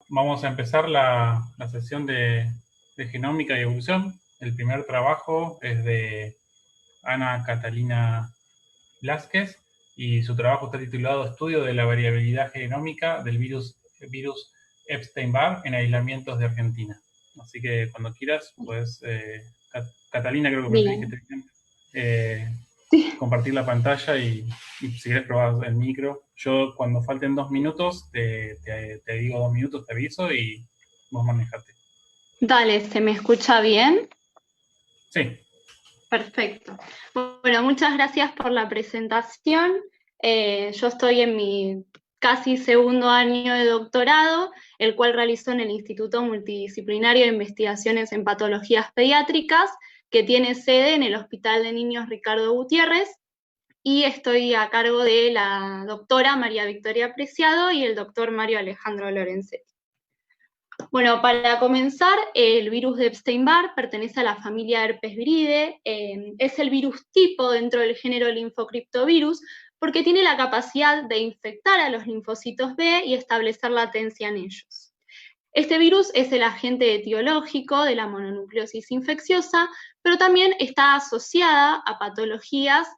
vamos a empezar la sesión de genómica y evolución. El primer trabajo es de Ana Catalina Blázquez y su trabajo está titulado Estudio de la variabilidad genómica del virus Epstein-Barr en aislamientos de Argentina. Así que cuando quieras, pues, Catalina, creo que me dijiste Bien. bien, Sí. compartir la pantalla y si quieres probar el micro. Yo cuando falten 2 minutos, te digo 2 minutos, te aviso y vos manejate. Dale, ¿se me escucha bien? Sí, Perfecto. Bueno, muchas gracias por la presentación. Yo estoy en mi casi segundo año de doctorado, el cual realizo en el Instituto Multidisciplinario de Investigaciones en Patologías Pediátricas, que tiene sede en el Hospital de Niños Ricardo Gutiérrez, y estoy a cargo de la doctora María Victoria Preciado y el doctor Mario Alejandro Lorenzetti. Bueno, para comenzar, el virus de Epstein-Barr pertenece a la familia Herpes viridae, es el virus tipo dentro del género linfocriptovirus porque tiene la capacidad de infectar a los linfocitos B y establecer latencia en ellos. Este virus es el agente etiológico de la mononucleosis infecciosa, pero también está asociada a patologías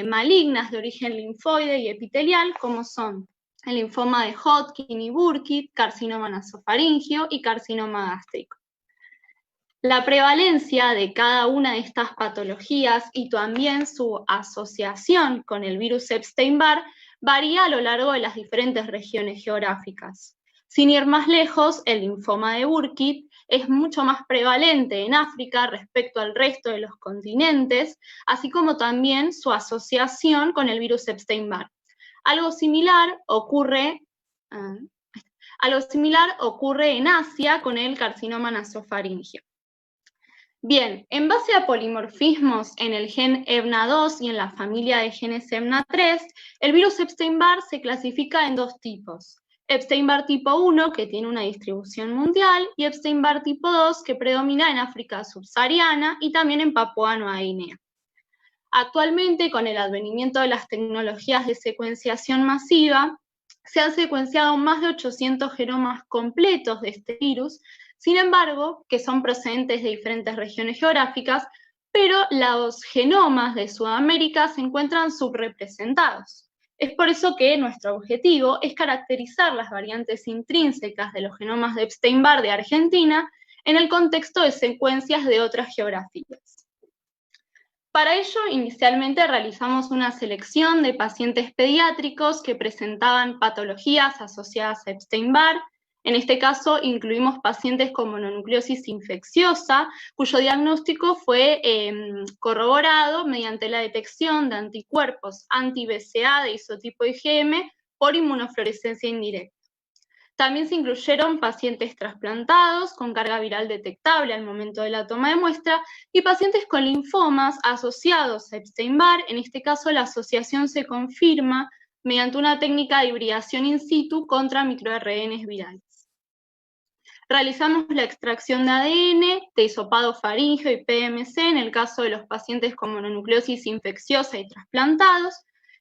malignas de origen linfoide y epitelial, como son el linfoma de Hodgkin y Burkitt, carcinoma nasofaringio y carcinoma gástrico. La prevalencia de cada una de estas patologías y también su asociación con el virus Epstein-Barr varía a lo largo de las diferentes regiones geográficas. Sin ir más lejos, el linfoma de Burkitt es mucho más prevalente en África respecto al resto de los continentes, así como también su asociación con el virus Epstein-Barr. Algo similar ocurre en Asia con el carcinoma nasofaringio. Bien, en base a polimorfismos en el gen EBNA2 y en la familia de genes EBNA3, el virus Epstein-Barr se clasifica en dos tipos. Epstein-Barr tipo 1, que tiene una distribución mundial, y Epstein-Barr tipo 2, que predomina en África subsahariana y también en Papúa Nueva Guinea. Actualmente, con el advenimiento de las tecnologías de secuenciación masiva, se han secuenciado más de 800 genomas completos de este virus, sin embargo, que son procedentes de diferentes regiones geográficas, pero los genomas de Sudamérica se encuentran subrepresentados. Es por eso que nuestro objetivo es caracterizar las variantes intrínsecas de los genomas de Epstein-Barr de Argentina en el contexto de secuencias de otras geografías. Para ello, inicialmente realizamos una selección de pacientes pediátricos que presentaban patologías asociadas a Epstein-Barr. En este caso, incluimos pacientes con mononucleosis infecciosa, cuyo diagnóstico fue corroborado mediante la detección de anticuerpos anti-BCA de isotipo IgM por inmunofluorescencia indirecta. También se incluyeron pacientes trasplantados con carga viral detectable al momento de la toma de muestra y pacientes con linfomas asociados a Epstein-Barr. En este caso, la asociación se confirma mediante una técnica de hibridación in situ contra microRNAs virales. Realizamos la extracción de ADN de hisopado faríngeo y PMC en el caso de los pacientes con mononucleosis infecciosa y trasplantados,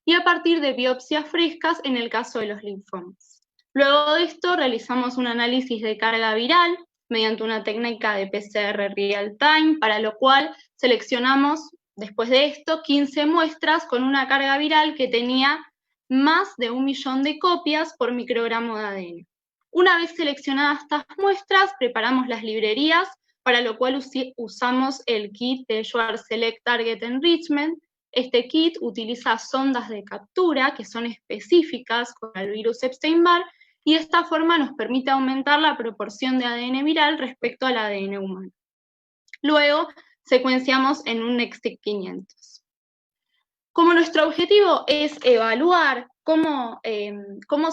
y a partir de biopsias frescas en el caso de los linfomas. Luego de esto realizamos un análisis de carga viral mediante una técnica de PCR real-time, para lo cual seleccionamos, después de esto, 15 muestras con una carga viral que tenía más de 1 millón de copias por microgramo de ADN. Una vez seleccionadas estas muestras, preparamos las librerías, para lo cual usamos el kit de Short Select Target Enrichment. Este kit utiliza sondas de captura que son específicas con el virus Epstein-Barr, y de esta forma nos permite aumentar la proporción de ADN viral respecto al ADN humano. Luego, secuenciamos en un NextSeq 500. Como nuestro objetivo es evaluar cómo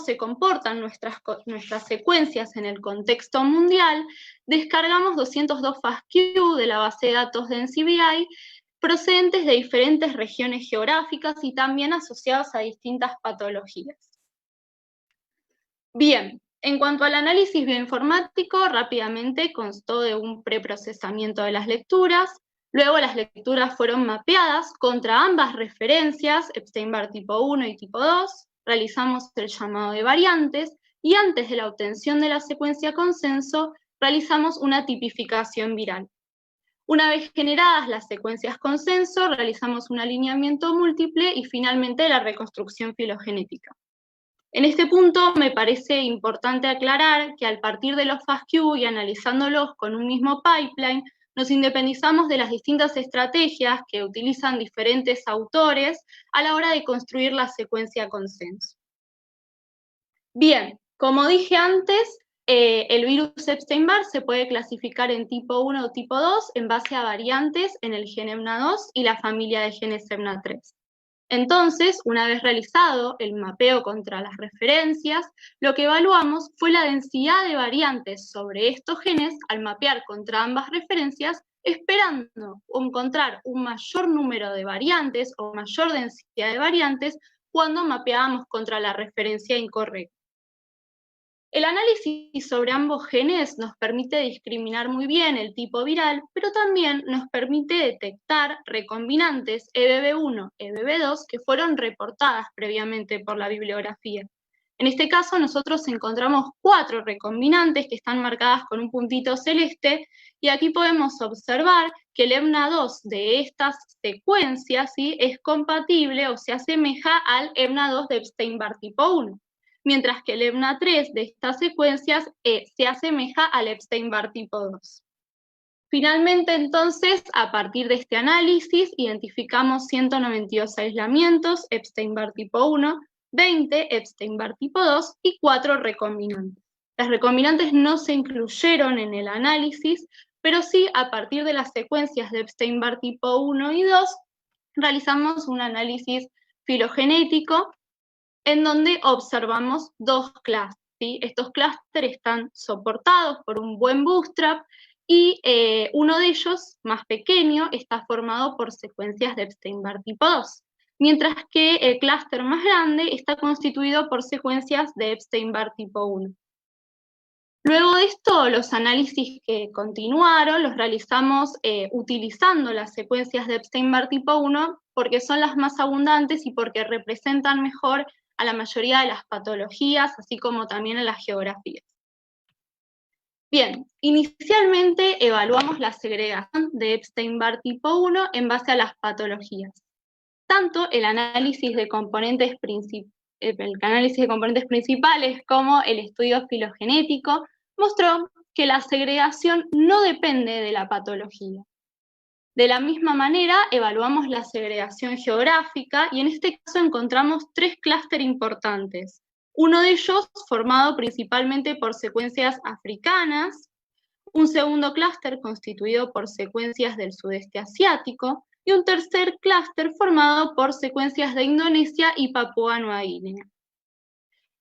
se comportan nuestras secuencias en el contexto mundial, descargamos 202 FASTQ de la base de datos de NCBI, procedentes de diferentes regiones geográficas y también asociados a distintas patologías. Bien, en cuanto al análisis bioinformático, rápidamente constó de un preprocesamiento de las lecturas. Luego las lecturas fueron mapeadas contra ambas referencias, Epstein-Barr tipo 1 y tipo 2, realizamos el llamado de variantes, y antes de la obtención de la secuencia consenso, realizamos una tipificación viral. Una vez generadas las secuencias consenso, realizamos un alineamiento múltiple y finalmente la reconstrucción filogenética. En este punto me parece importante aclarar que al partir de los FASTQ y analizándolos con un mismo pipeline, nos independizamos de las distintas estrategias que utilizan diferentes autores a la hora de construir la secuencia consenso. Bien, como dije antes, el virus Epstein-Barr se puede clasificar en tipo 1 o tipo 2 en base a variantes en el gen EBNA2 y la familia de genes EBNA3. Entonces, una vez realizado el mapeo contra las referencias, lo que evaluamos fue la densidad de variantes sobre estos genes al mapear contra ambas referencias, esperando encontrar un mayor número de variantes o mayor densidad de variantes cuando mapeábamos contra la referencia incorrecta. El análisis sobre ambos genes nos permite discriminar muy bien el tipo viral, pero también nos permite detectar recombinantes EBB1, EBB2 que fueron reportadas previamente por la bibliografía. En este caso, nosotros encontramos 4 recombinantes que están marcadas con un puntito celeste, y aquí podemos observar que el EBNA2 de estas secuencias, ¿sí?, es compatible o se asemeja al EBNA2 de Epstein-Barr tipo 1. Mientras que el EBNA3 de estas secuencias se asemeja al Epstein-Barr tipo 2. Finalmente, entonces, a partir de este análisis, identificamos 192 aislamientos Epstein-Barr tipo 1, 20 Epstein-Barr tipo 2 y 4 recombinantes. Las recombinantes no se incluyeron en el análisis, pero sí, a partir de las secuencias de Epstein-Barr tipo 1 y 2, realizamos un análisis filogenético en donde observamos 2 clústeres, ¿sí? Estos clústeres están soportados por un buen bootstrap y uno de ellos, más pequeño, está formado por secuencias de Epstein-Barr tipo 2, mientras que el clúster más grande está constituido por secuencias de Epstein-Barr tipo 1. Luego de esto, los análisis que continuaron los realizamos utilizando las secuencias de Epstein-Barr tipo 1 porque son las más abundantes y porque representan mejor a la mayoría de las patologías, así como también a las geografías. Bien, inicialmente evaluamos la segregación de Epstein-Barr tipo 1 en base a las patologías. Tanto el análisis de componentes principales como el estudio filogenético mostró que la segregación no depende de la patología. De la misma manera, evaluamos la segregación geográfica y en este caso encontramos 3 clústeres importantes. Uno de ellos formado principalmente por secuencias africanas, un segundo clúster constituido por secuencias del sudeste asiático y un tercer clúster formado por secuencias de Indonesia y Papúa Nueva Guinea.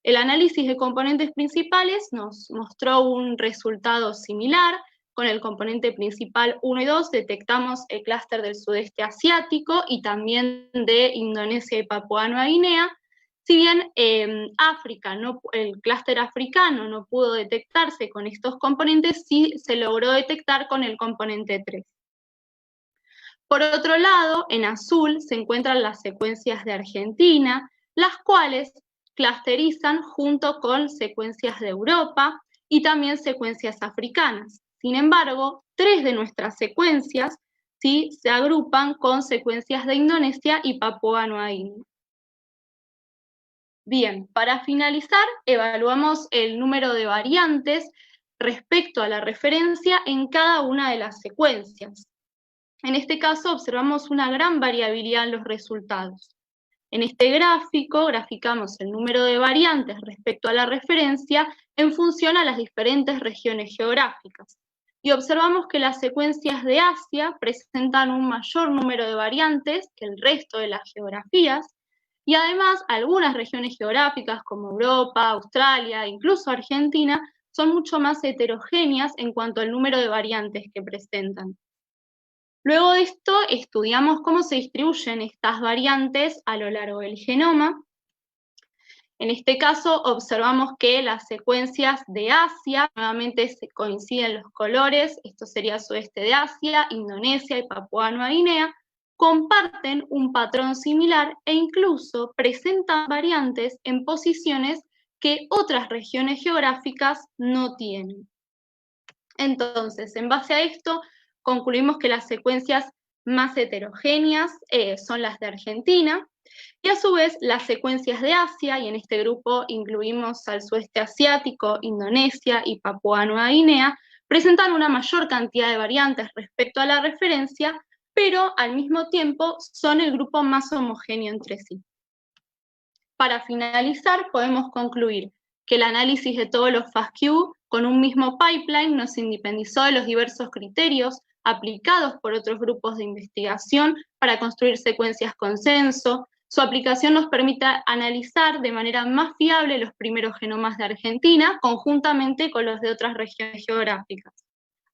El análisis de componentes principales nos mostró un resultado similar. Con el componente principal 1 y 2 detectamos el clúster del sudeste asiático y también de Indonesia y Papúa Nueva Guinea. Si bien el clúster africano no pudo detectarse con estos componentes, sí se logró detectar con el componente 3. Por otro lado, en azul se encuentran las secuencias de Argentina, las cuales clusterizan junto con secuencias de Europa y también secuencias africanas. Sin embargo, 3 de nuestras secuencias ¿sí?, se agrupan con secuencias de Indonesia y Papúa Nueva Guinea. Bien, para finalizar, evaluamos el número de variantes respecto a la referencia en cada una de las secuencias. En este caso, observamos una gran variabilidad en los resultados. En este gráfico, graficamos el número de variantes respecto a la referencia en función a las diferentes regiones geográficas. Y observamos que las secuencias de Asia presentan un mayor número de variantes que el resto de las geografías, y además algunas regiones geográficas como Europa, Australia, incluso Argentina, son mucho más heterogéneas en cuanto al número de variantes que presentan. Luego de esto, estudiamos cómo se distribuyen estas variantes a lo largo del genoma. En este caso, observamos que las secuencias de Asia, nuevamente coinciden los colores, esto sería sudeste de Asia, Indonesia y Papúa Nueva Guinea, comparten un patrón similar e incluso presentan variantes en posiciones que otras regiones geográficas no tienen. Entonces, en base a esto, concluimos que las secuencias más heterogéneas son las de Argentina, y a su vez las secuencias de Asia, y en este grupo incluimos al sudeste asiático, Indonesia y Papúa Nueva Guinea, presentan una mayor cantidad de variantes respecto a la referencia, pero al mismo tiempo son el grupo más homogéneo entre sí. Para finalizar, podemos concluir que el análisis de todos los FASTQ con un mismo pipeline nos independizó de los diversos criterios aplicados por otros grupos de investigación para construir secuencias consenso. Su aplicación nos permite analizar de manera más fiable los primeros genomas de Argentina conjuntamente con los de otras regiones geográficas.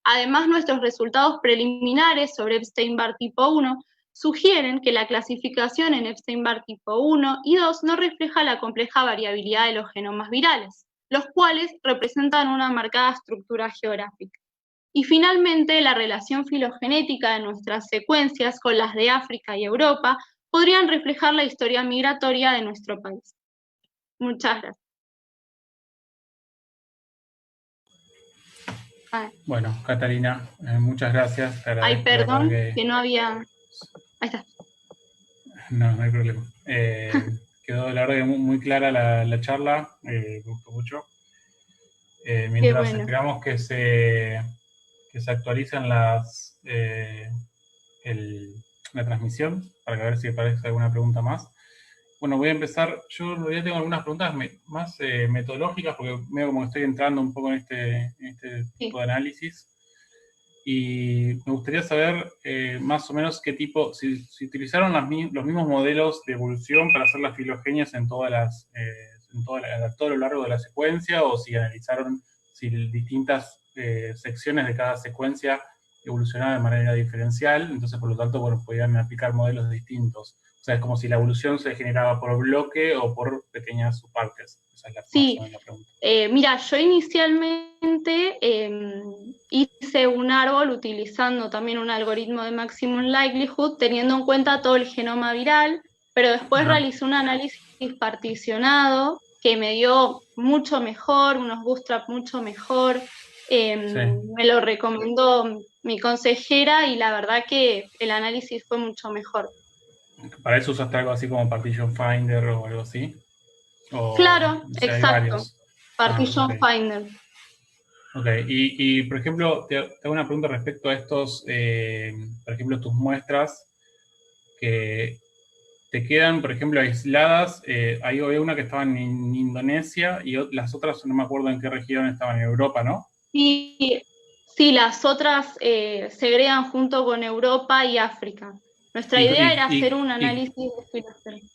Además, nuestros resultados preliminares sobre Epstein-Barr tipo 1 sugieren que la clasificación en Epstein-Barr tipo 1 y 2 no refleja la compleja variabilidad de los genomas virales, los cuales representan una marcada estructura geográfica. Y finalmente, la relación filogenética de nuestras secuencias con las de África y Europa podrían reflejar la historia migratoria de nuestro país. Muchas gracias. Bueno, Catalina, muchas gracias. Te Ay, agradezco, perdón, que no había... Ahí está. No hay problema. Quedó la verdad que muy clara la charla, me gustó mucho. Mientras bueno. esperamos que se actualicen la transmisión, para ver si aparece alguna pregunta más. Bueno, voy a empezar. Yo en realidad tengo algunas preguntas más metodológicas, porque veo como que estoy entrando un poco en este tipo de análisis. Y me gustaría saber más o menos qué tipo, si utilizaron los mismos modelos de evolución para hacer las filogenias en todo lo largo de la secuencia, o si analizaron si distintas secciones de cada secuencia evolucionaban de manera diferencial, entonces por lo tanto, bueno, podían aplicar modelos distintos. O sea, es como si la evolución se generaba por bloque o por pequeñas subpartes. Esa es la pregunta. Mira, yo inicialmente hice un árbol utilizando también un algoritmo de maximum likelihood, teniendo en cuenta todo el genoma viral, pero después realicé un análisis particionado que me dio mucho mejor, unos bootstrap mucho mejor. Me lo recomendó mi consejera y la verdad que el análisis fue mucho mejor. ¿Para eso usaste algo así como Partition Finder o algo así? Claro, exacto. Hay varios. Partition Finder. Ok, y por ejemplo, te hago una pregunta respecto a estos, por ejemplo, tus muestras que te quedan, por ejemplo, aisladas. Ahí había una que estaba en Indonesia y las otras no me acuerdo en qué región estaban, en Europa, ¿no? Sí, las otras se agregan junto con Europa y África. Nuestra idea era hacer un análisis de filogenética.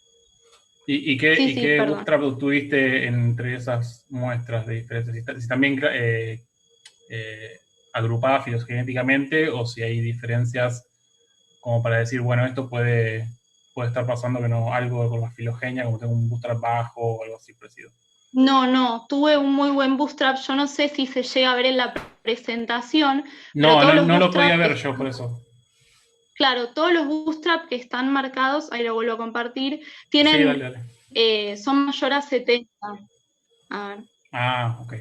¿Y qué bootstrap obtuviste entre esas muestras de diferencias? Si también agrupadas filogenéticamente o si hay diferencias como para decir, bueno, esto puede estar pasando que no, algo con la filogenia, como tengo un bootstrap bajo o algo así parecido. No, tuve un muy buen bootstrap. Yo no sé si se llega a ver en la presentación. No lo podía ver yo, por eso. Claro, todos los bootstrap que están marcados, ahí lo vuelvo a compartir, tienen, sí, dale. Son mayor a 70. A ver. Ok.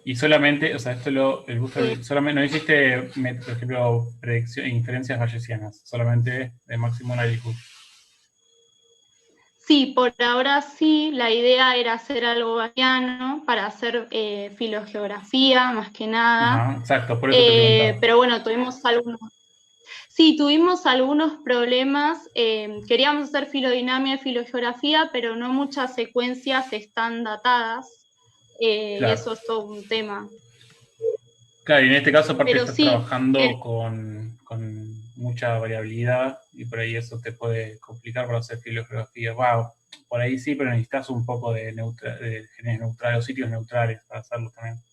Y solamente, o sea, el bootstrap, solamente no hiciste, por ejemplo, inferencias bayesianas, solamente de máximo likelihood. Sí, por ahora sí, la idea era hacer algo bayesiano para hacer filogeografía, más que nada. Ajá, exacto, por eso te preguntaba. Pero bueno, tuvimos algunos problemas. Queríamos hacer filodinamia y filogeografía, pero no muchas secuencias están datadas. Y eso es todo un tema. Claro, y en este caso aparte estás trabajando con mucha variabilidad y por ahí eso te puede complicar para hacer filogeografía. Wow, por ahí sí, pero necesitas un poco de genes neutrales o sitios neutrales para hacerlo también.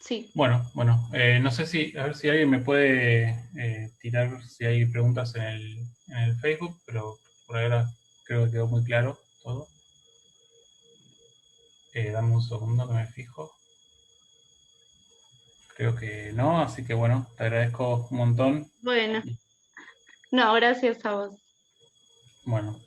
Sí. Bueno, no sé a ver si alguien me puede tirar si hay preguntas en el Facebook, pero por ahora creo que quedó muy claro todo. Dame un segundo que me fijo. Creo que no, así que bueno, te agradezco un montón. Bueno, no, gracias a vos. Bueno,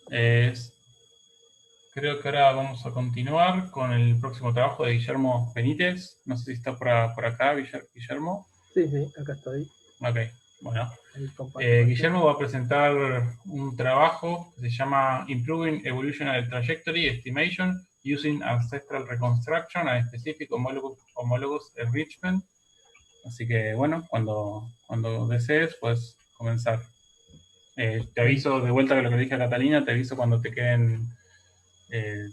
creo que ahora vamos a continuar con el próximo trabajo de Guillermo Benítez. No sé si está por acá, Guillermo. Sí, sí, acá estoy. Ok, bueno. Ahí comparto Guillermo va a presentar un trabajo que se llama Improving Evolutionary Trajectory Estimation Using Ancestral Reconstruction and Specific Homologous Enrichment. Así que, bueno, cuando desees, puedes comenzar. Te aviso de vuelta que lo que dije a Catalina, te aviso cuando te queden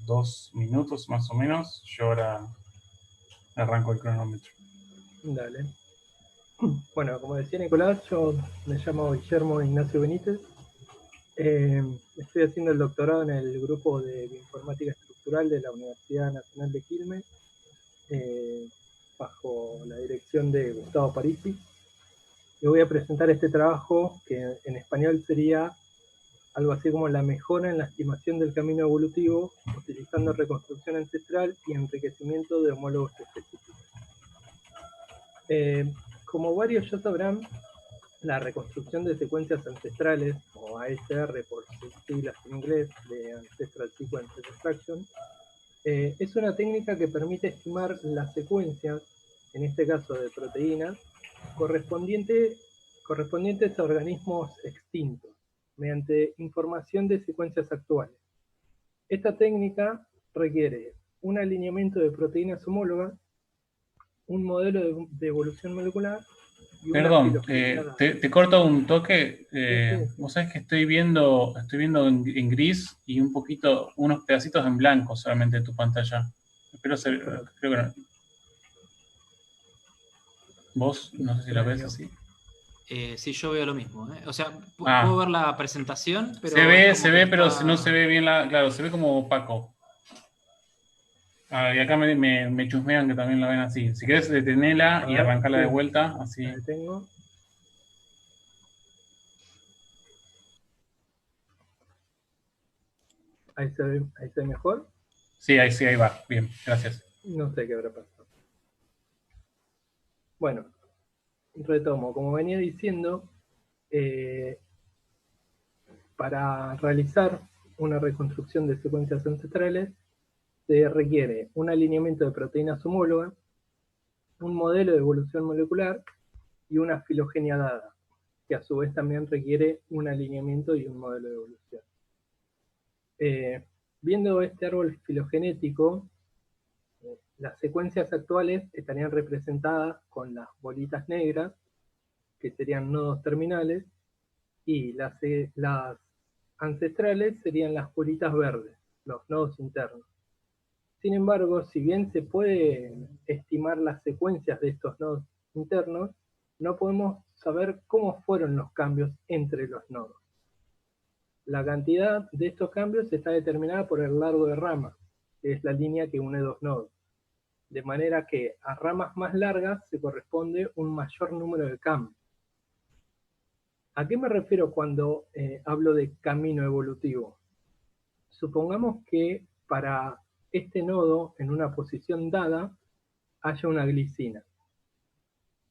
2 minutos más o menos. Yo ahora arranco el cronómetro. Dale. Bueno, como decía Nicolás, yo me llamo Guillermo Ignacio Benítez. Estoy haciendo el doctorado en el grupo de Bioinformática Estructural de la Universidad Nacional de Quilmes, bajo la dirección de Gustavo Parisi. Y voy a presentar este trabajo que en español sería algo así como la mejora en la estimación del camino evolutivo utilizando reconstrucción ancestral y enriquecimiento de homólogos específicos. Como varios ya sabrán, la reconstrucción de secuencias ancestrales, o ASR por sus siglas en inglés, de Ancestral Sequence Extraction, es una técnica que permite estimar las secuencias, en este caso de proteínas, correspondientes a organismos extintos, mediante información de secuencias actuales. Esta técnica requiere un alineamiento de proteínas homólogas, un modelo de evolución molecular y una Perdón, filogenia. te corto un toque. Sí. Vos sabés que estoy viendo en gris y un poquito, unos pedacitos en blanco solamente de tu pantalla. Creo que no. Vos, no sé si lo ves así. Sí, yo veo lo mismo. O sea, puedo ver la presentación, pero... Se ve, pero no se ve bien claro, se ve como opaco. Y acá me chusmean que también la ven así. Si querés, detenela y arrancarla de vuelta, así. La detengo. Ahí se ve mejor. Sí, ahí va. Bien, gracias. No sé qué habrá pasado. Bueno, retomo. Como venía diciendo, para realizar una reconstrucción de secuencias ancestrales se requiere un alineamiento de proteínas homólogas, un modelo de evolución molecular y una filogenia dada, que a su vez también requiere un alineamiento y un modelo de evolución. Viendo este árbol filogenético, las secuencias actuales estarían representadas con las bolitas negras, que serían nodos terminales, y las ancestrales serían las bolitas verdes, los nodos internos. Sin embargo, si bien se puede estimar las secuencias de estos nodos internos, no podemos saber cómo fueron los cambios entre los nodos. La cantidad de estos cambios está determinada por el largo de rama, que es la línea que une dos nodos. De manera que a ramas más largas se corresponde un mayor número de cambios. ¿A qué me refiero cuando hablo de camino evolutivo? Supongamos que para este nodo, en una posición dada, haya una glicina.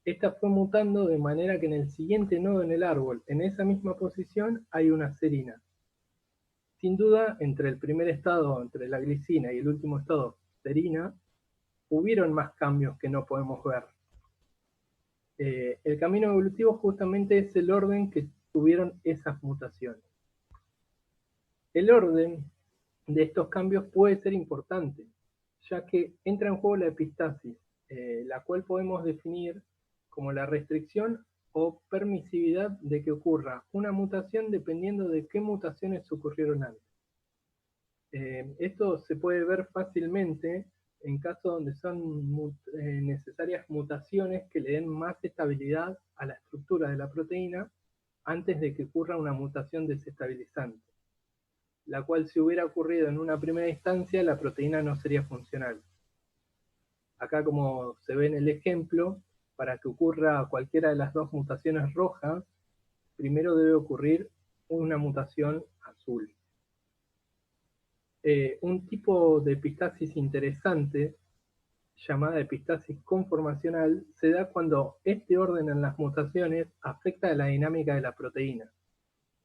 Esta fue mutando de manera que en el siguiente nodo en el árbol, en esa misma posición, hay una serina. Sin duda, entre el primer estado, entre la glicina y el último estado, serina, hubieron más cambios que no podemos ver. El camino evolutivo justamente es el orden que tuvieron esas mutaciones. El orden de estos cambios puede ser importante, ya que entra en juego la epistasis, la cual podemos definir como la restricción o permisividad de que ocurra una mutación dependiendo de qué mutaciones ocurrieron antes. Esto se puede ver fácilmente en casos donde son necesarias mutaciones que le den más estabilidad a la estructura de la proteína antes de que ocurra una mutación desestabilizante, la cual si hubiera ocurrido en una primera instancia, la proteína no sería funcional. Acá, como se ve en el ejemplo, para que ocurra cualquiera de las dos mutaciones rojas, primero debe ocurrir una mutación azul. Un tipo de epistasis interesante, llamada epistasis conformacional, se da cuando este orden en las mutaciones afecta a la dinámica de la proteína,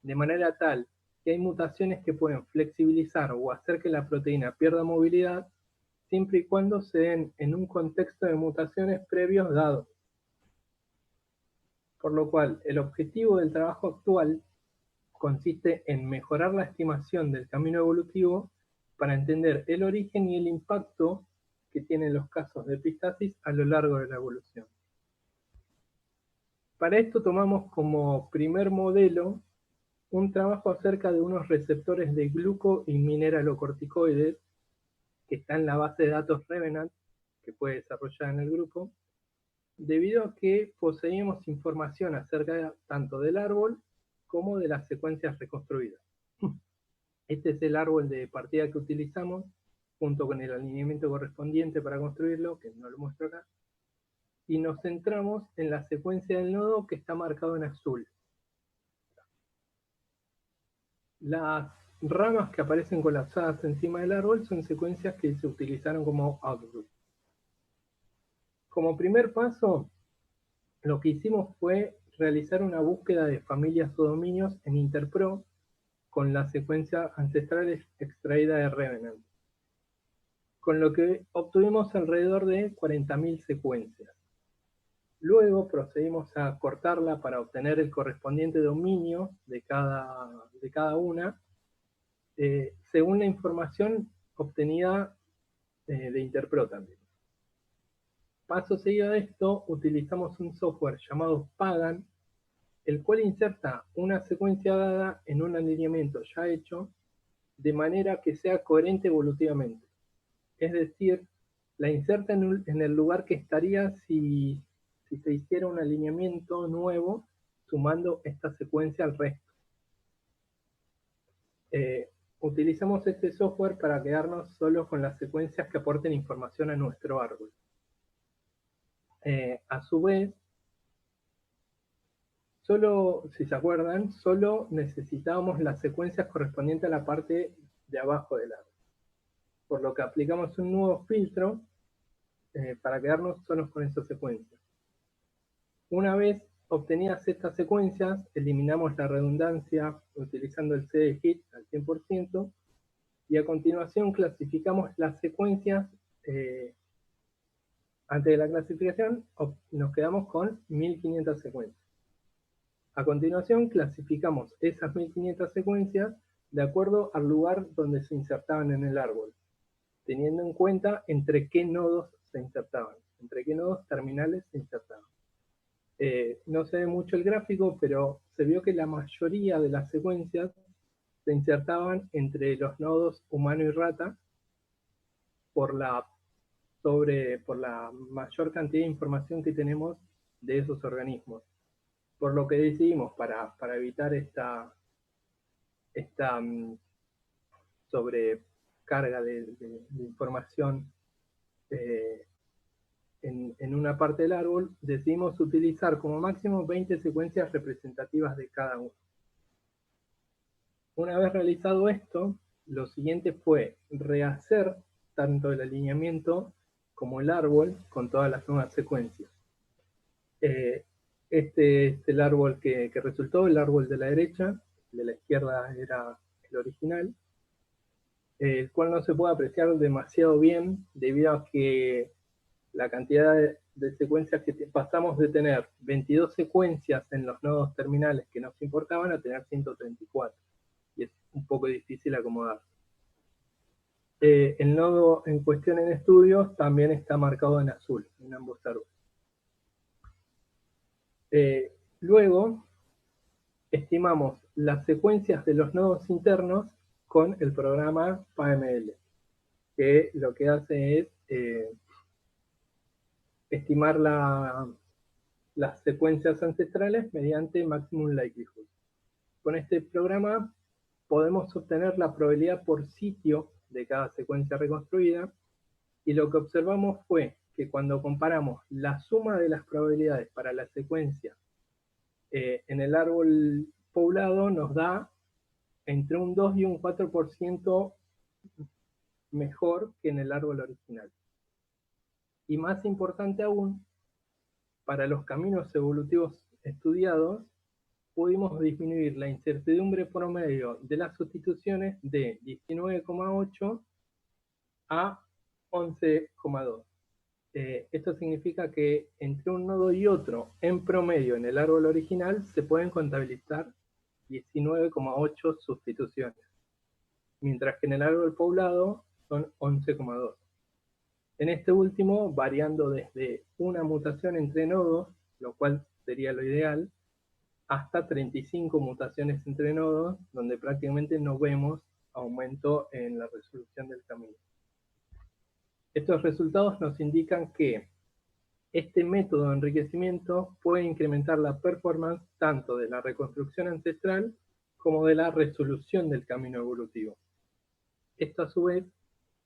de manera tal que hay mutaciones que pueden flexibilizar o hacer que la proteína pierda movilidad, siempre y cuando se den en un contexto de mutaciones previos dados. Por lo cual, el objetivo del trabajo actual consiste en mejorar la estimación del camino evolutivo para entender el origen y el impacto que tienen los casos de epistasis a lo largo de la evolución. Para esto tomamos como primer modelo un trabajo acerca de unos receptores de gluco y mineralocorticoides que está en la base de datos Revenant, que fue desarrollada en el grupo, debido a que poseíamos información acerca tanto del árbol como de las secuencias reconstruidas. Este es el árbol de partida que utilizamos, junto con el alineamiento correspondiente para construirlo, que no lo muestro acá, y nos centramos en la secuencia del nodo que está marcado en azul. Las ramas que aparecen colapsadas encima del árbol son secuencias que se utilizaron como output. Como primer paso, lo que hicimos fue realizar una búsqueda de familias o dominios en Interpro con la secuencia ancestral extraída de Revenant, con lo que obtuvimos alrededor de 40.000 secuencias. Luego procedimos a cortarla para obtener el correspondiente dominio de cada una, según la información obtenida de Interpro también. Paso seguido de esto, utilizamos un software llamado Pagan, el cual inserta una secuencia dada en un alineamiento ya hecho, de manera que sea coherente evolutivamente. Es decir, la inserta en el lugar que estaría si se hiciera un alineamiento nuevo, sumando esta secuencia al resto. Utilizamos este software para quedarnos solo con las secuencias que aporten información a nuestro árbol. A su vez, si se acuerdan, solo necesitábamos las secuencias correspondientes a la parte de abajo del árbol. Por lo que aplicamos un nuevo filtro para quedarnos solos con esas secuencias. Una vez obtenidas estas secuencias, eliminamos la redundancia utilizando el cdhit al 100%, y a continuación clasificamos las secuencias. Antes de la clasificación nos quedamos con 1500 secuencias. A continuación clasificamos esas 1500 secuencias de acuerdo al lugar donde se insertaban en el árbol, teniendo en cuenta entre qué nodos se insertaban, entre qué nodos terminales se insertaban. No se ve mucho el gráfico, pero se vio que la mayoría de las secuencias se insertaban entre los nodos humano y rata por la mayor cantidad de información que tenemos de esos organismos. Por lo que decidimos, para evitar esta sobrecarga de información en una parte del árbol, decidimos utilizar como máximo 20 secuencias representativas de cada uno. Una vez realizado esto, lo siguiente fue rehacer tanto el alineamiento como el árbol con todas las nuevas secuencias. Este es el árbol que resultó, el árbol de la derecha, el de la izquierda era el original, el cual no se puede apreciar demasiado bien debido a que la cantidad de secuencias que pasamos de tener 22 secuencias en los nodos terminales que nos importaban a tener 134, y es un poco difícil acomodar. El nodo en cuestión en estudios también está marcado en azul en ambos árboles. Luego estimamos las secuencias de los nodos internos con el programa PAML, que lo que hace es estimar las secuencias ancestrales mediante Maximum Likelihood. Con este programa podemos obtener la probabilidad por sitio de cada secuencia reconstruida, y lo que observamos fue que cuando comparamos la suma de las probabilidades para la secuencia en el árbol poblado, nos da entre un 2 y un 4% mejor que en el árbol original. Y más importante aún, para los caminos evolutivos estudiados, pudimos disminuir la incertidumbre promedio de las sustituciones de 19,8 a 11,2. Esto significa que entre un nodo y otro, en promedio en el árbol original, se pueden contabilizar 19,8 sustituciones, mientras que en el árbol poblado son 11,2. En este último, variando desde una mutación entre nodos, lo cual sería lo ideal, hasta 35 mutaciones entre nodos, donde prácticamente no vemos aumento en la resolución del camino. Estos resultados nos indican que este método de enriquecimiento puede incrementar la performance tanto de la reconstrucción ancestral como de la resolución del camino evolutivo. Esto a su vez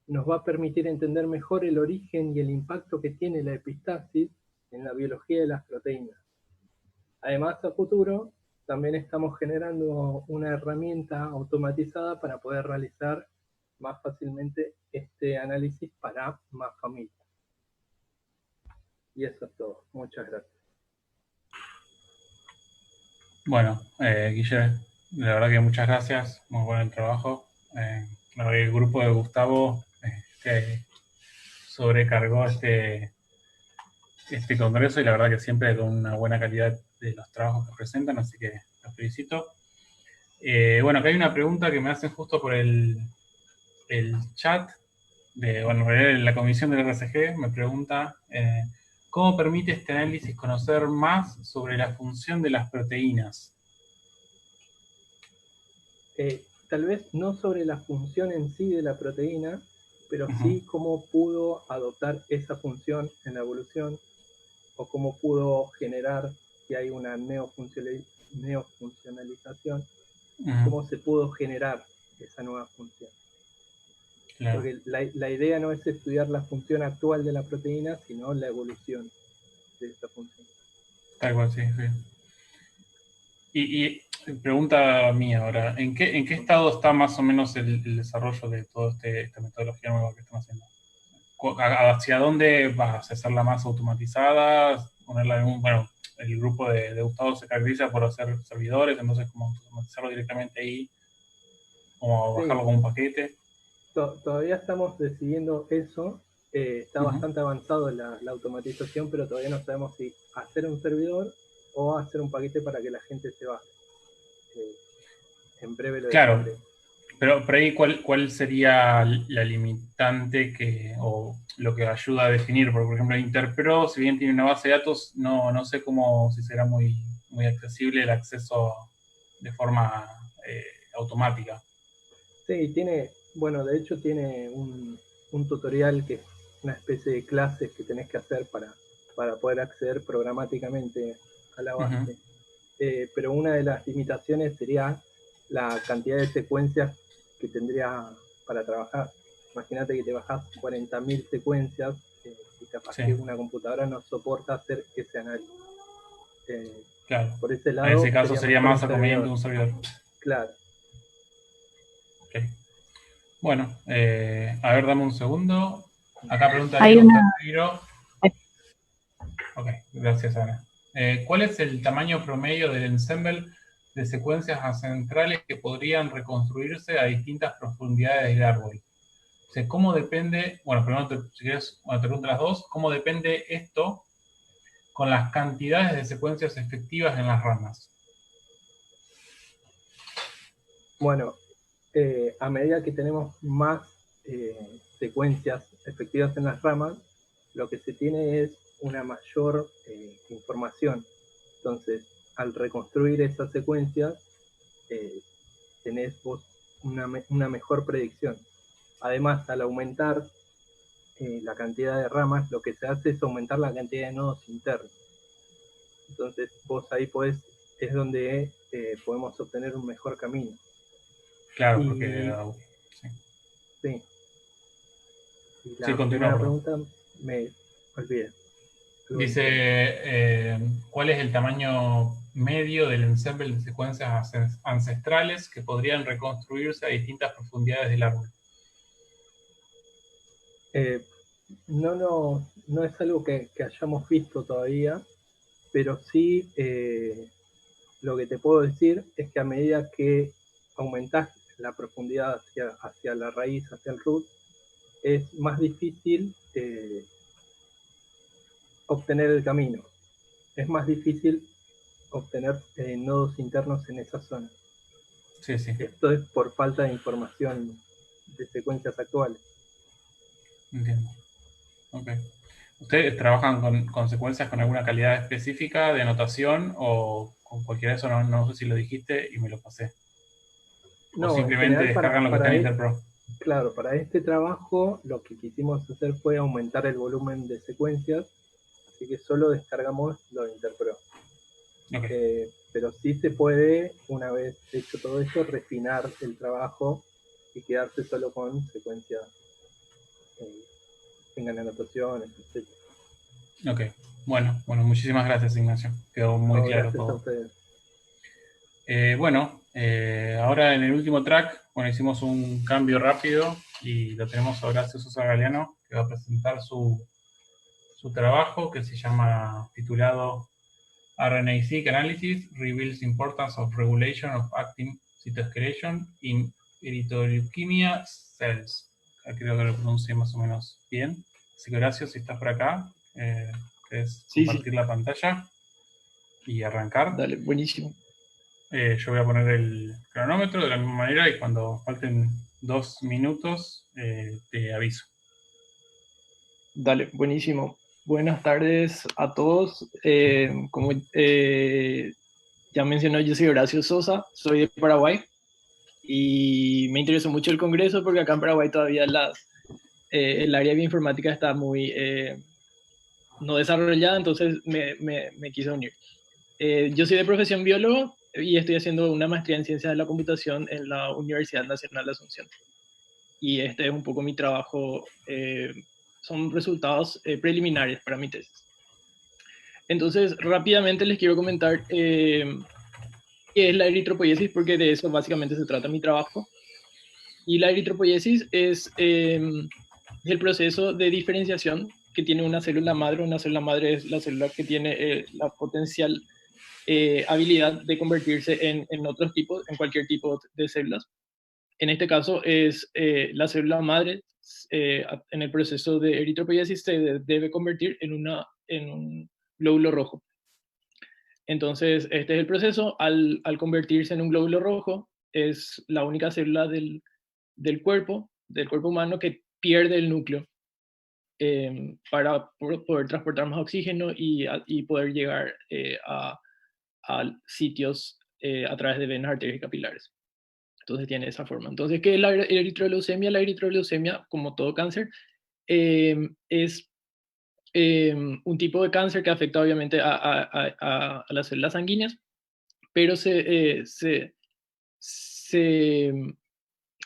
nos va a permitir entender mejor el origen y el impacto que tiene la epistasis en la biología de las proteínas. Además, a futuro también estamos generando una herramienta automatizada para poder realizar más fácilmente este análisis para más familias. Y eso es todo. Muchas gracias. Bueno, Guille, la verdad que muchas gracias. Muy buen el trabajo. El grupo de Gustavo sobrecargó este congreso y la verdad que siempre con una buena calidad de los trabajos que presentan, así que los felicito. Bueno, acá hay una pregunta que me hacen justo por el chat. La comisión del RCG me pregunta ¿cómo permite este análisis conocer más sobre la función de las proteínas? Tal vez no sobre la función en sí de la proteína, pero sí cómo pudo adoptar esa función en la evolución, o cómo pudo generar, si hay una neofuncionalización, cómo se pudo generar esa nueva función. Claro. Porque la idea no es estudiar la función actual de la proteína, sino la evolución de esa función. Tal cual, sí. Y pregunta mía ahora, ¿en qué estado está más o menos el desarrollo de toda esta metodología nueva que están haciendo? ¿Hacia dónde vas a hacerla más automatizada? Ponerla en el grupo de Gustavo se caracteriza por hacer servidores, entonces como automatizarlo directamente ahí, como bajarlo como un paquete. Todavía estamos decidiendo eso. Está bastante avanzado la automatización, pero todavía no sabemos si hacer un servidor o hacer un paquete para que la gente se baje. En breve lo Claro, pero por ahí, ¿cuál sería la limitante o lo que ayuda a definir? Porque, por ejemplo, Interpro, si bien tiene una base de datos, no sé si será muy accesible el acceso de forma automática. Sí, de hecho tiene un tutorial que es una especie de clases que tenés que hacer para poder acceder programáticamente a la base. Pero una de las limitaciones sería la cantidad de secuencias que tendría para trabajar. Imagínate que te bajás 40.000 secuencias y capaz que una computadora no soporta hacer ese análisis. Claro. Por ese lado, en ese caso sería más conveniente un servidor. Claro. Okay. Bueno, a ver, dame un segundo. Acá pregunta Diego. Ok, gracias, Ana. ¿Cuál es el tamaño promedio del ensemble de secuencias ancestrales que podrían reconstruirse a distintas profundidades del árbol? O sea, ¿cómo depende? Bueno, primero, si quieres, te pregunto las dos. ¿Cómo depende esto con las cantidades de secuencias efectivas en las ramas? Bueno, a medida que tenemos más secuencias efectivas en las ramas, lo que se tiene es una mayor información. Entonces, al reconstruir esas secuencias, tenés vos una mejor predicción. Además, al aumentar la cantidad de ramas, lo que se hace es aumentar la cantidad de nodos internos. Entonces, vos ahí es donde podemos obtener un mejor camino. Claro, porque... Sí. Y la primera pregunta me olvidé. Dice, ¿cuál es el tamaño medio del ensemble de secuencias ancestrales que podrían reconstruirse a distintas profundidades del árbol? No es algo que hayamos visto todavía, pero sí lo que te puedo decir es que a medida que aumentás la profundidad hacia la raíz, hacia el root, es más difícil obtener el camino. Es más difícil obtener nodos internos en esa zona. Sí, sí. Esto es por falta de información de secuencias actuales. Entiendo. Ok. ¿Ustedes trabajan con secuencias con alguna calidad específica de anotación o con cualquiera de eso? No sé si lo dijiste y me lo pasé. O No, simplemente descargan lo que está en Interpro. Claro, para este trabajo lo que quisimos hacer fue aumentar el volumen de secuencias, así que solo descargamos lo de Interpro. Okay. Pero sí se puede, una vez hecho todo esto, refinar el trabajo y quedarse solo con secuencias que tengan anotaciones, etc. Ok, bueno, muchísimas gracias, Ignacio. Quedó muy claro todo. Gracias a ustedes. Ahora en el último track, hicimos un cambio rápido y lo tenemos a Horacio Sosa Galeano, que va a presentar su trabajo que se llama, titulado RNA-seq Analysis Reveals Importance of Regulation of Actin Cytoskeleton in Erythroleukemia Cells. Creo que lo pronuncié más o menos bien. Así que Horacio, si estás por acá, ¿querés compartir la pantalla y arrancar? Dale, buenísimo. Yo voy a poner el cronómetro de la misma manera y cuando falten 2 minutos te aviso. Dale, buenísimo. Buenas tardes a todos. Como ya mencionó, yo soy Horacio Sosa, soy de Paraguay y me interesó mucho el Congreso porque acá en Paraguay todavía el área de bioinformática está muy no desarrollada, entonces me quise unir. Yo soy de profesión biólogo y estoy haciendo una maestría en Ciencias de la Computación en la Universidad Nacional de Asunción. Y este es un poco mi trabajo, son resultados preliminares para mi tesis. Entonces, rápidamente les quiero comentar qué es la eritropoiesis, porque de eso básicamente se trata mi trabajo. Y la eritropoiesis es el proceso de diferenciación que tiene una célula madre. Una célula madre es la célula que tiene la potencial habilidad de convertirse en otros tipos, en cualquier tipo de células. En este caso es la célula madre en el proceso de eritropoiesis se debe convertir en un glóbulo rojo. Entonces, este es el proceso. Al convertirse en un glóbulo rojo, es la única célula del cuerpo humano que pierde el núcleo para poder transportar más oxígeno y poder llegar a sitios a través de venas, arterias y capilares. Entonces tiene esa forma. Entonces, ¿qué es la eritroleucemia? La eritroleucemia, como todo cáncer, es un tipo de cáncer que afecta obviamente a las células sanguíneas, pero se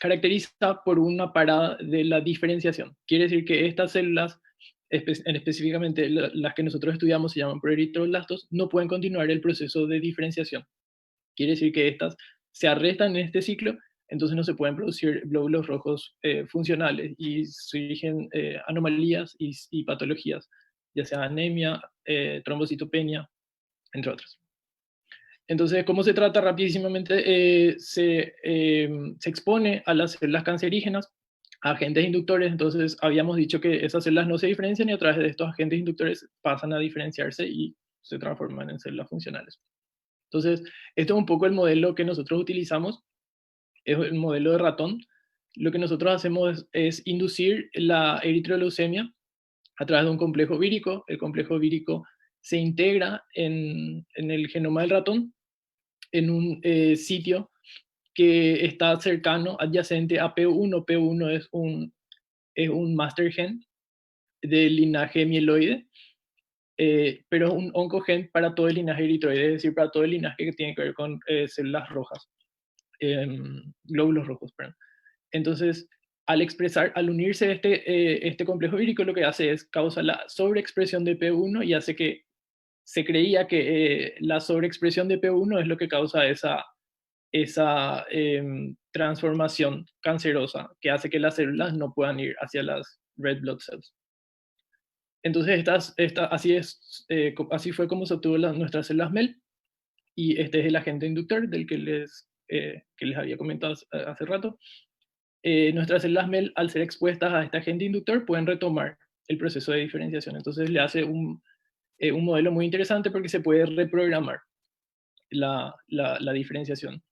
caracteriza por una parada de la diferenciación. Quiere decir que estas células, específicamente las que nosotros estudiamos, se llaman proeritroblastos, no pueden continuar el proceso de diferenciación. Quiere decir que estas se arrestan en este ciclo, entonces no se pueden producir glóbulos rojos funcionales y surgen anomalías y patologías, ya sea anemia, trombocitopenia, entre otras. Entonces, ¿cómo se trata? Rapidísimamente se expone a las células cancerígenas, a agentes inductores. Entonces, habíamos dicho que esas células no se diferencian y a través de estos agentes inductores pasan a diferenciarse y se transforman en células funcionales. Entonces, esto es un poco el modelo que nosotros utilizamos, es el modelo de ratón. Lo que nosotros hacemos es inducir la eritroleucemia a través de un complejo vírico. El complejo vírico se integra en el genoma del ratón en un sitio que está cercano, adyacente a P1. P1 es un master gen del linaje mieloide, pero es un oncogen para todo el linaje eritroide, es decir, para todo el linaje que tiene que ver con células rojas, glóbulos rojos, perdón. Entonces, al unirse este complejo vírico, lo que hace es causa la sobreexpresión de P1 y hace que se creía que la sobreexpresión de P1 es lo que causa esa transformación cancerosa que hace que las células no puedan ir hacia las red blood cells. Entonces, así fue como se obtuvo nuestras células MEL. y este es el agente inductor del que les había comentado hace rato. Nuestras células MEL, al ser expuestas a este agente inductor, pueden retomar el proceso de diferenciación. Entonces le hace un modelo muy interesante porque se puede reprogramar la diferenciación.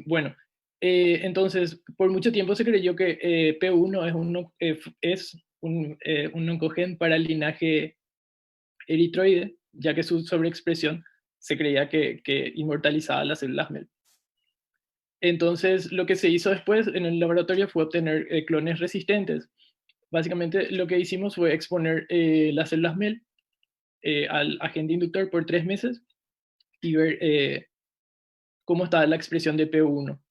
Bueno, entonces, por mucho tiempo se creyó que P1 es un oncogen para el linaje eritroide, ya que su sobreexpresión se creía que inmortalizaba las células MEL. Entonces, lo que se hizo después en el laboratorio fue obtener clones resistentes. Básicamente, lo que hicimos fue exponer las células MEL al agente inductor por 3 meses y ver cómo estaba la expresión de P1.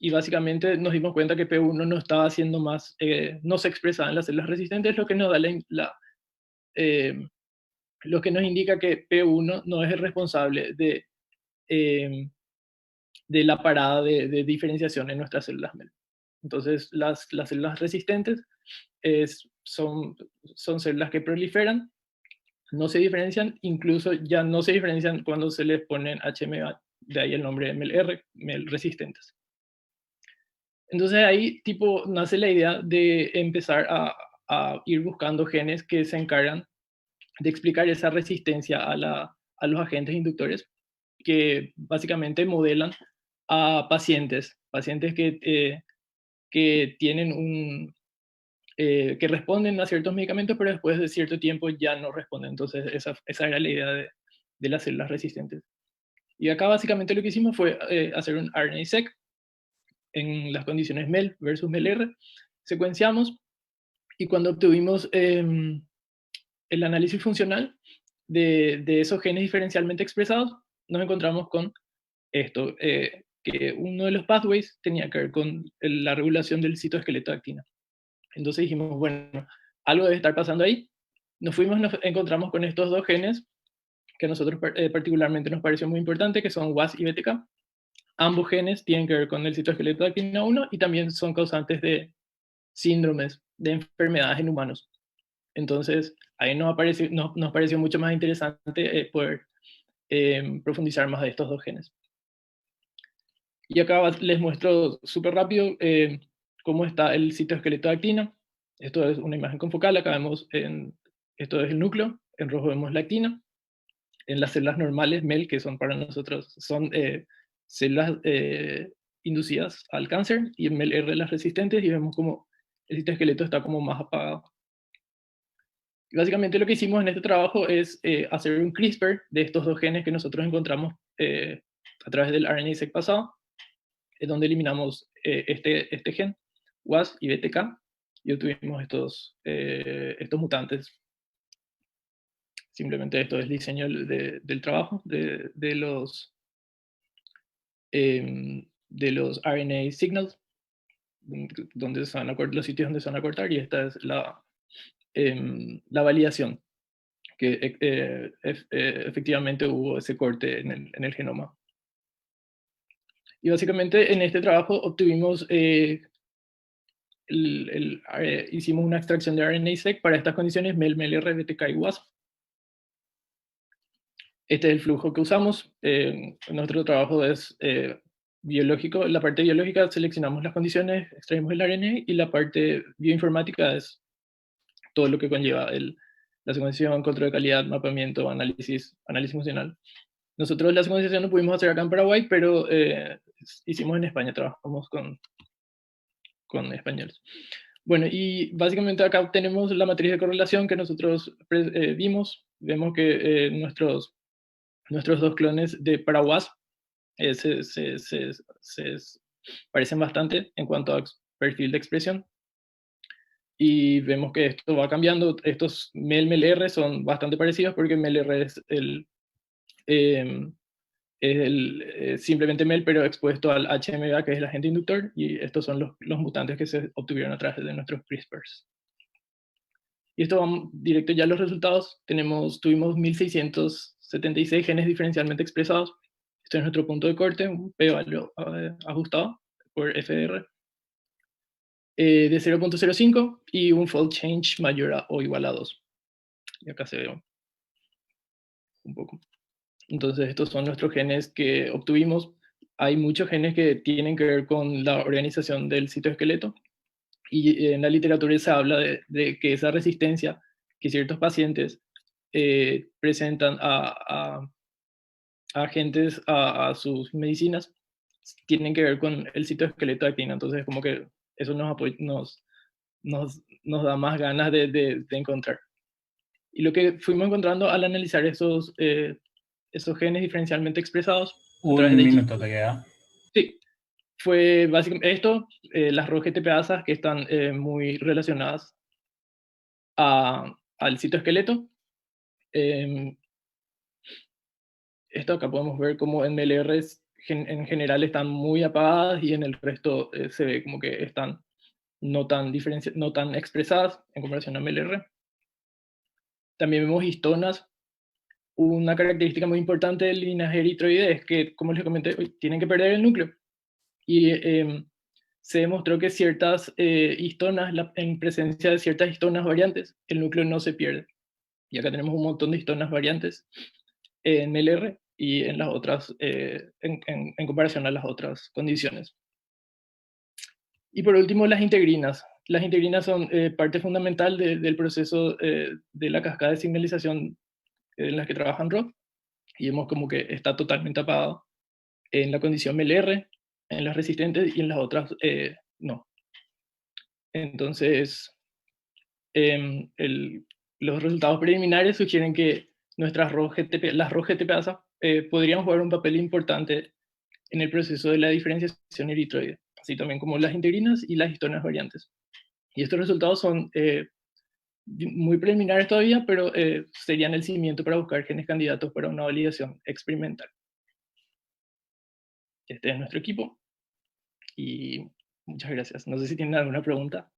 Y básicamente nos dimos cuenta que P1 no estaba haciendo más, no se expresaba en las células resistentes, lo que nos da lo que nos indica que P1 no es el responsable de la parada de diferenciación en nuestras células MEL. Entonces, las células resistentes son células que proliferan, no se diferencian, incluso ya no se diferencian cuando se les ponen HMA, de ahí el nombre de MEL resistentes. Entonces ahí tipo nace la idea de empezar a ir buscando genes que se encargan de explicar esa resistencia a los agentes inductores, que básicamente modelan a pacientes que tienen que responden a ciertos medicamentos, pero después de cierto tiempo ya no responden. Entonces esa era la idea de las células resistentes. Y acá básicamente lo que hicimos fue hacer un RNA-seq en las condiciones MEL versus MEL-R, secuenciamos, y cuando obtuvimos el análisis funcional de esos genes diferencialmente expresados, nos encontramos con esto, que uno de los pathways tenía que ver con la regulación del citoesqueleto de actina. Entonces dijimos, bueno, algo debe estar pasando ahí. Nos encontramos con estos dos genes que a nosotros particularmente nos pareció muy importante, que son WAS y BTK. Ambos genes tienen que ver con el citoesqueleto de actina 1 y también son causantes de síndromes, de enfermedades en humanos. Entonces, ahí nos pareció mucho más interesante poder profundizar más de estos dos genes. Y acá les muestro súper rápido cómo está el citoesqueleto de actina. Esto es una imagen confocal, acá vemos, esto es el núcleo, en rojo vemos la actina. En las células normales, MEL, que son para nosotros, son células inducidas al cáncer, y en MEL-R las resistentes, y vemos como el citoesqueleto está como más apagado. Y básicamente lo que hicimos en este trabajo es hacer un CRISPR de estos dos genes que nosotros encontramos a través del RNA-seq pasado, donde eliminamos este gen, WAS y BTK, y obtuvimos estos mutantes. Simplemente esto es el diseño del trabajo, de los RNA signals, donde se van a cortar, los sitios donde se van a cortar, y esta es la validación, que efectivamente hubo ese corte en el genoma. Y básicamente en este trabajo obtuvimos, hicimos una extracción de RNA-seq para estas condiciones, MEL, MEL-R, BTK y WAS. Este es el flujo que usamos. Nuestro trabajo es biológico. La parte biológica seleccionamos las condiciones, extraemos el RNA, y la parte bioinformática es todo lo que conlleva la secuenciación, control de calidad, mapamiento, análisis funcional. Nosotros la secuenciación no pudimos hacer acá en Paraguay, pero hicimos en España, trabajamos con españoles. Bueno, y básicamente acá tenemos la matriz de correlación que nosotros vimos. Vemos que nuestros dos clones de Paraguas se parecen bastante en cuanto a perfil de expresión. Y vemos que esto va cambiando. Estos MEL-MEL-R son bastante parecidos porque MEL-R es simplemente MEL, pero expuesto al HMA, que es el agente inductor, y estos son los mutantes que se obtuvieron a través de nuestros CRISPRs. Y esto vamos directo ya a los resultados. Tuvimos 1676 genes diferencialmente expresados. Este es nuestro punto de corte, un p-value ajustado por FR de 0.05 y un fold change mayor a o igual a 2. Y acá se ve un poco. Entonces estos son nuestros genes que obtuvimos. Hay muchos genes que tienen que ver con la organización del citoesqueleto, y en la literatura se habla de que esa resistencia que ciertos pacientes presentan a agentes, a sus medicinas, tienen que ver con el citoesqueleto de actina. Entonces como que eso nos da más ganas de encontrar. Y lo que fuimos encontrando al analizar esos genes diferencialmente expresados a través Un de minuto te queda. Sí, fue básicamente esto, las ROGTPasas que están muy relacionadas al citoesqueleto. Esto acá podemos ver como en MLRs en general están muy apagadas, y en el resto se ve como que están no tan expresadas en comparación a MLR. También vemos histonas. Una característica muy importante del linaje eritroide es que, como les comenté, tienen que perder el núcleo. Y se demostró que ciertas histonas, en presencia de ciertas histonas variantes, el núcleo no se pierde. Y acá tenemos un montón de histonas variantes en MLR y en las otras, en comparación a las otras condiciones. Y por último, las integrinas. Las integrinas son parte fundamental del proceso de la cascada de señalización en la que trabajan ROC, y vemos como que está totalmente apagado en la condición MLR, en las resistentes, y en las otras no. Entonces, los resultados preliminares sugieren que las ROGTPasa podrían jugar un papel importante en el proceso de la diferenciación eritroide, así también como las integrinas y las histonas variantes. Y estos resultados son muy preliminares todavía, pero serían el cimiento para buscar genes candidatos para una validación experimental. Este es nuestro equipo y muchas gracias. No sé si tienen alguna pregunta.